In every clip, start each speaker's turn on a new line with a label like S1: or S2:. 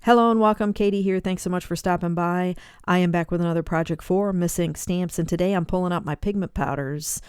S1: Hello and welcome, Katie here. Thanks so much for stopping by. I am back with another project for Miss Ink Stamps, and today I'm pulling out my pigment powders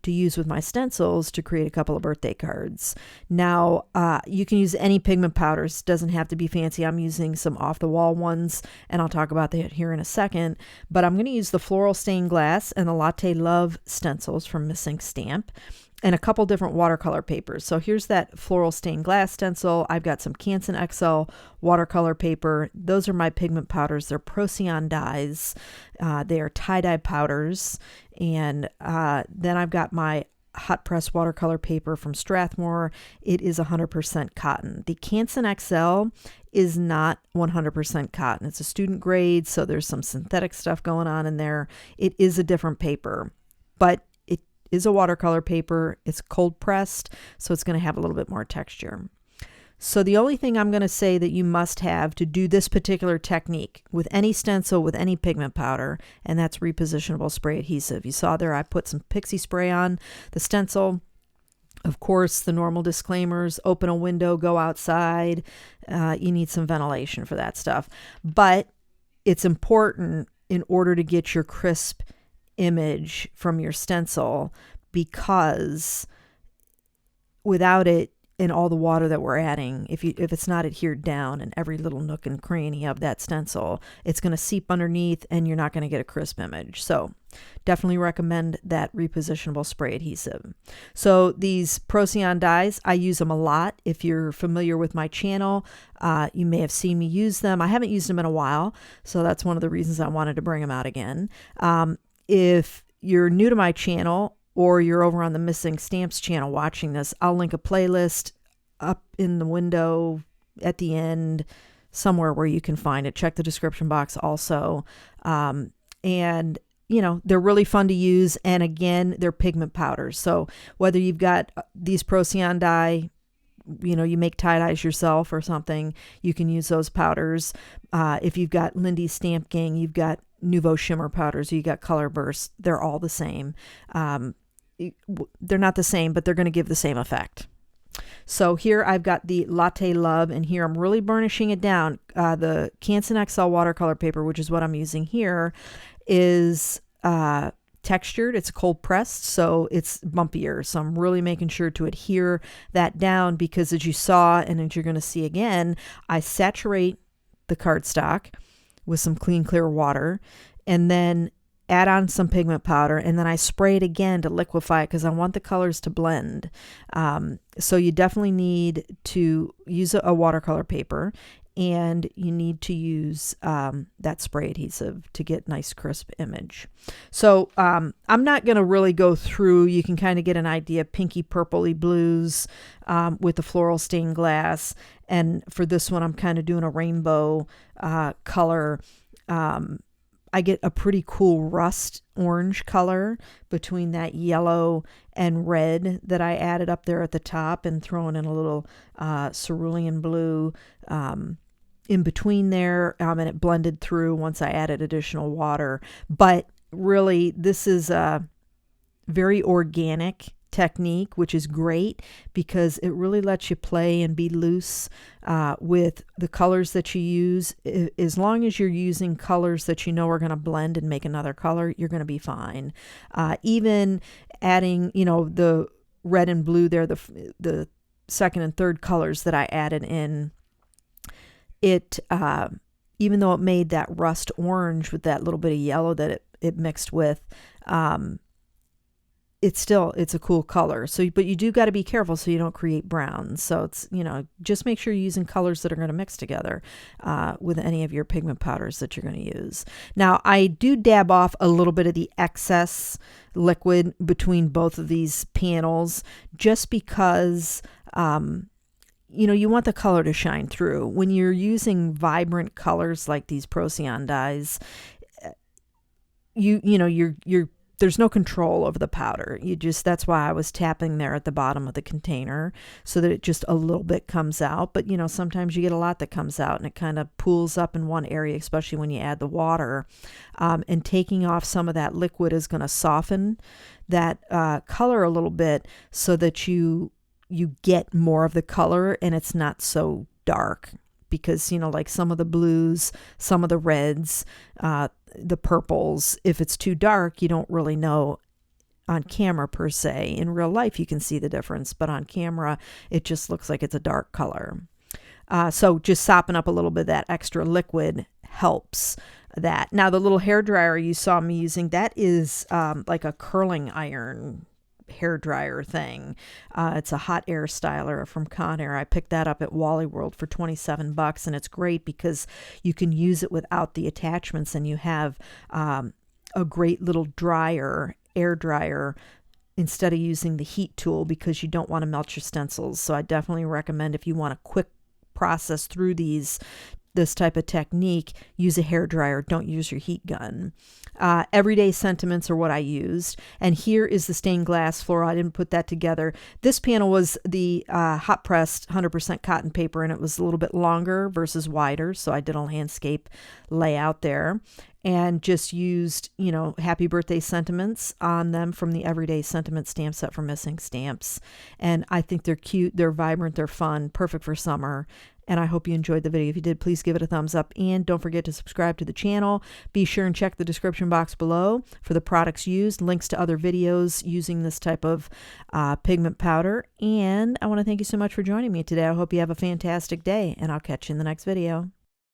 S1: to use with my stencils to create a couple of birthday cards. Now, you can use any pigment powders. Doesn't have to be fancy. I'm using some off-the-wall ones, and I'll talk about that here in a second. But I'm going to use the Floral Stained Glass and the Latte Love stencils from Miss Ink Stamp, and a couple different watercolor papers. So here's that Floral Stained Glass stencil. I've got some Canson XL watercolor paper. Those are my pigment powders. They're Procion Dyes. They are tie-dye powders. And then I've got my hot press watercolor paper from Strathmore. It is 100% cotton. The Canson XL is not 100% cotton. It's a student grade, so there's some synthetic stuff going on in there. It is a different paper, but is a watercolor paper. It's cold pressed, so it's going to have a little bit more texture. So the only thing I'm going to say that you must have to do this particular technique with any stencil, with any pigment powder, and that's repositionable spray adhesive. You saw there I put some Pixie Spray on the stencil. Of course, the normal disclaimers: open a window, go outside. You need some ventilation for that stuff. But it's important in order to get your crisp image from your stencil, because without it and all the water that we're adding, if it's not adhered down in every little nook and cranny of that stencil, it's going to seep underneath and you're not going to get a crisp image. So definitely recommend that repositionable spray adhesive. So these Procion dyes, I use them a lot. If you're familiar with my channel, you may have seen me use them. I haven't used them in a while, so that's one of the reasons I wanted to bring them out again. If you're new to my channel, or you're over on the Miss Ink Stamps channel watching this, I'll link a playlist up in the window at the end, somewhere where you can find it. Check the description box also. And you know, they're really fun to use. And again, they're pigment powders. So whether you've got these Procion dye, you know, you make tie-dyes yourself or something, you can use those powders. If you've got Lindy's Stamp Gang, you've got Nouveau Shimmer powders, you got Color Burst, they're all the same. They're not the same, but they're going to give the same effect. So here I've got the Latte Love, and here I'm really burnishing it down. The Canson XL watercolor paper, which is what I'm using here, is textured. It's cold pressed, so it's bumpier. So I'm really making sure to adhere that down, because as you saw, and as you're going to see again, I saturate the cardstock with some clean, clear water, and then add on some pigment powder, and then I spray it again to liquefy it, because I want the colors to blend. So you definitely need to use a watercolor paper, and you need to use that spray adhesive to get nice crisp image. So I'm not going to really go through. You can kind of get an idea, pinky purpley blues with the Floral Stained Glass, and for this one I'm kind of doing a rainbow color. I get a pretty cool rust orange color between that yellow and red that I added up there at the top, and throwing in a little cerulean blue in between there, and it blended through once I added additional water. But really, this is a very organic technique, which is great because it really lets you play and be loose with the colors that you use. As long as you're using colors that you know are going to blend and make another color, you're going to be fine. Even adding, you know, the red and blue there, the second and third colors that I added in, it even though it made that rust orange with that little bit of yellow that it mixed with, it's a cool color. So, but you do got to be careful so you don't create browns. So it's, you know, just make sure you're using colors that are going to mix together with any of your pigment powders that you're going to use. Now, I do dab off a little bit of the excess liquid between both of these panels, just because, you know, you want the color to shine through. When you're using vibrant colors like these Procion dyes, you know, you're there's no control over the powder. That's why I was tapping there at the bottom of the container so that it just a little bit comes out. But, you know, sometimes you get a lot that comes out and it kind of pools up in one area, especially when you add the water. And taking off some of that liquid is going to soften that color a little bit so that you get more of the color and it's not so dark. because, you know, like some of the blues, some of the reds, the purples, if it's too dark, you don't really know on camera per se. In real life, you can see the difference, but on camera, it just looks like it's a dark color. So just sopping up a little bit of that extra liquid helps that. Now, the little hair dryer you saw me using, that is like a curling iron hair dryer thing. It's a hot air styler from Conair. I picked that up at Wally World for 27 bucks, and it's great because you can use it without the attachments, and you have a great little dryer, air dryer, instead of using the heat tool, because you don't want to melt your stencils. So I definitely recommend, if you want a quick process through this type of technique, use a hair dryer. Don't use your heat gun. Everyday sentiments are what I used. And here is the stained glass floral. I didn't put that together. This panel was the hot pressed 100% cotton paper, and it was a little bit longer versus wider. So I did a landscape layout there, and just used, you know, happy birthday sentiments on them from the Everyday Sentiment stamp set from Missing Stamps. And I think they're cute, they're vibrant, they're fun, perfect for summer. And I hope you enjoyed the video. If you did, please give it a thumbs up, and don't forget to subscribe to the channel. Be sure and check the description box below for the products used, links to other videos using this type of pigment powder. And I want to thank you so much for joining me today. I hope you have a fantastic day, and I'll catch you in the next video.